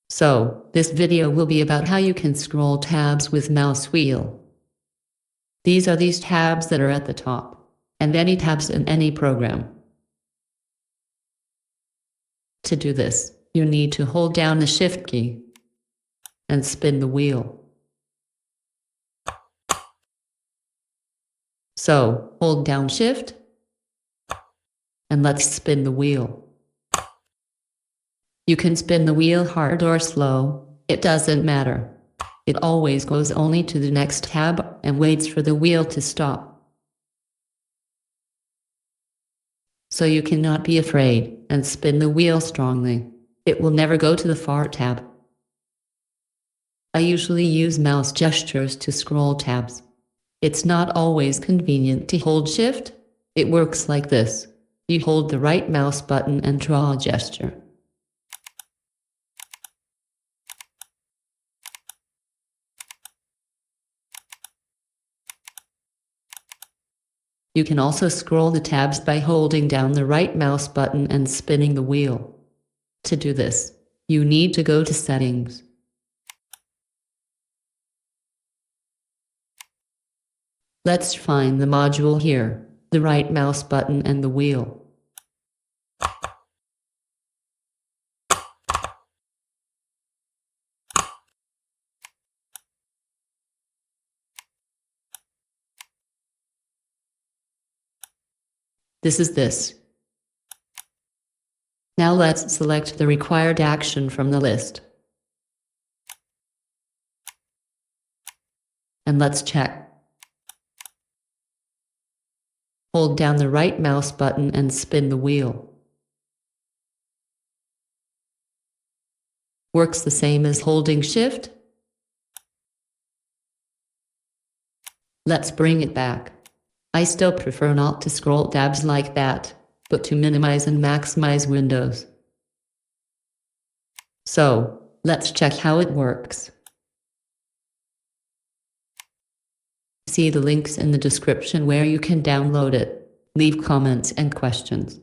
So, this video will be about how you can scroll tabs with mouse wheel. These are these tabs that are at the top, and any tabs in any program. To do this, you need to hold down the Shift key and spin the wheel. So, hold down Shift and let's spin the wheel. You can spin the wheel hard or slow, it doesn't matter. It always goes only to the next tab and waits for the wheel to stop. So you cannot be afraid and spin the wheel strongly. It will never go to the far tab. I usually use mouse gestures to scroll tabs. It's not always convenient to hold Shift. It works like this. You hold the right mouse button and draw a gesture. You can also scroll the tabs by holding down the right mouse button and spinning the wheel. To do this, you need to go to Settings. Let's find the module here, the right mouse button and the wheel. This is this. Now let's select the required action from the list. And let's check. Hold down the right mouse button and spin the wheel. Works the same as holding Shift. Let's bring it back. I still prefer not to scroll tabs like that, but to minimize and maximize windows. So, let's check how it works. See the links in the description where you can download it. Leave comments and questions.